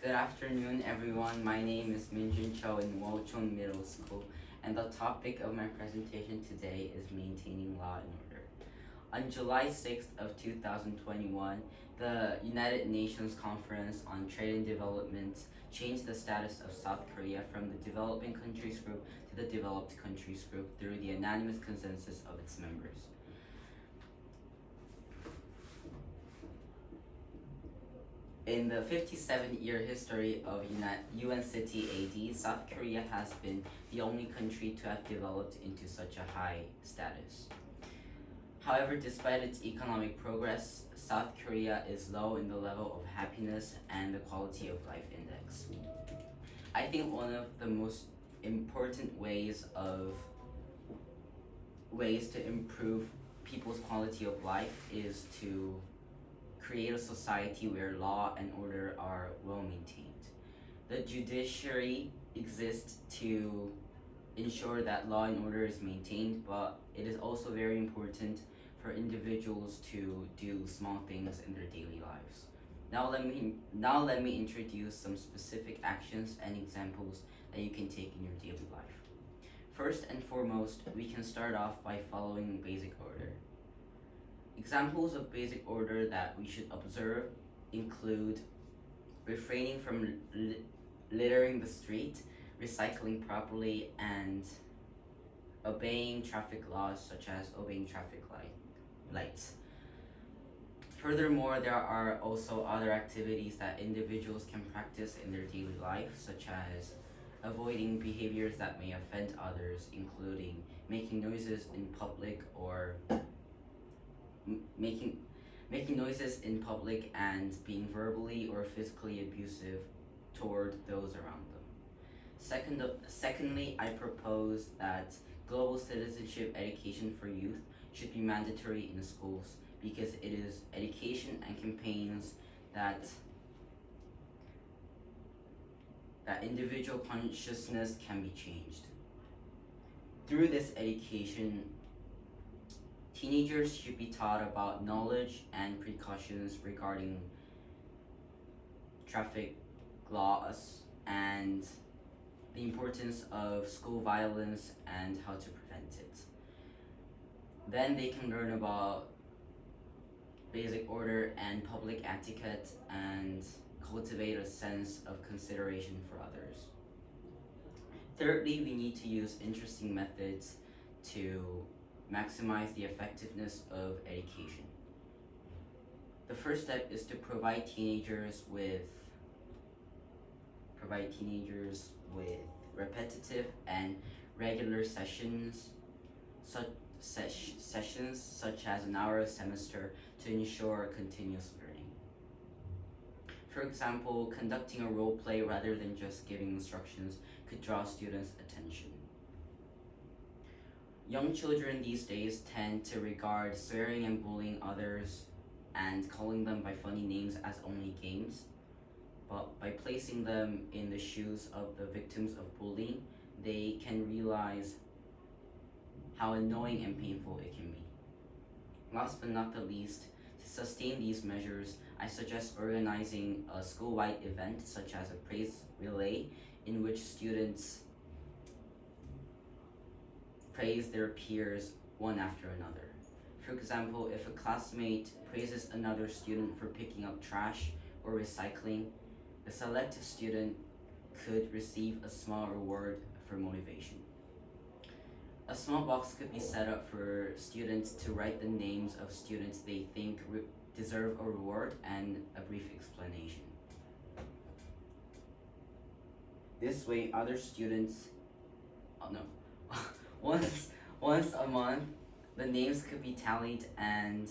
Good afternoon, everyone. My name is Minjun Cho in Wochon Middle School, and the topic of my presentation today is maintaining law and order. On July 6th of 2021, the United Nations Conference on Trade and Development changed the status of South Korea from the developing countries group to the developed countries group through the unanimous consensus of its members. In the 57-year history of UN City AD, South Korea has been the only country to have developed into such a high status. However, despite its economic progress, South Korea is low in the level of happiness and the quality of life index. I think one of the most important ways to improve people's quality of life is to create a society where law and order are well maintained. The judiciary exists to ensure that law and order is maintained, but it is also very important for individuals to do small things in their daily lives. Now let me introduce some specific actions and examples that you can take in your daily life. First and foremost, we can start off by following basic order. Examples of basic order that we should observe include refraining from littering the street, recycling properly, and obeying traffic laws such as obeying traffic lights. Furthermore, there are also other activities that individuals can practice in their daily life, such as avoiding behaviors that may offend others, including making noises in public or making noises in public and being verbally or physically abusive toward those around them. Secondly, I propose that global citizenship education for youth should be mandatory in schools because it is education and campaigns that individual consciousness can be changed. Through this education, teenagers should be taught about knowledge and precautions regarding traffic laws and the importance of school violence and how to prevent it. Then they can learn about basic order and public etiquette and cultivate a sense of consideration for others. Thirdly, we need to use interesting methods to maximize the effectiveness of education. The first step is to provide teenagers with repetitive and regular sessions such as an hour a semester to ensure continuous learning. For example, conducting a role play rather than just giving instructions could draw students' attention. Young children these days tend to regard swearing and bullying others and calling them by funny names as only games, but by placing them in the shoes of the victims of bullying, they can realize how annoying and painful it can be. Last but not the least, to sustain these measures, I suggest organizing a school-wide event such as a praise relay in which students praise their peers one after another. For example, if a classmate praises another student for picking up trash or recycling, the selected student could receive a small reward for motivation. A small box could be set up for students to write the names of students they think deserve a reward and a brief explanation. This way, other students, once a month, the names could be tallied and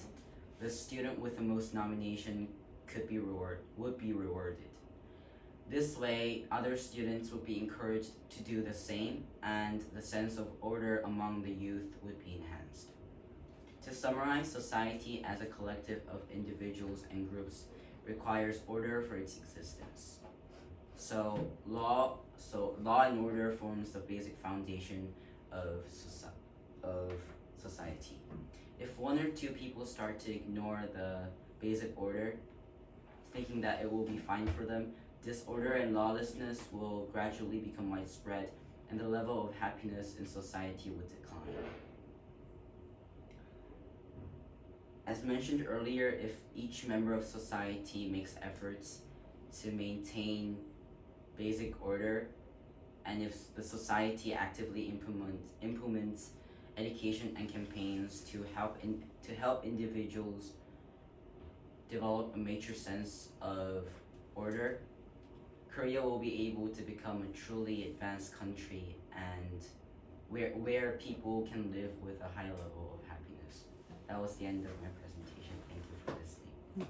the student with the most nomination would be rewarded. This way, other students would be encouraged to do the same and the sense of order among the youth would be enhanced. To summarize, society as a collective of individuals and groups requires order for its existence. So law and order forms the basic foundation of society. If one or two people start to ignore the basic order, thinking that it will be fine for them, disorder and lawlessness will gradually become widespread, and the level of happiness in society would decline. As mentioned earlier, if each member of society makes efforts to maintain basic order, and if the society actively implements education and campaigns to help individuals develop a mature sense of order, Korea will be able to become a truly advanced country and where people can live with a high level of happiness. That was the end of my presentation. Thank you for listening.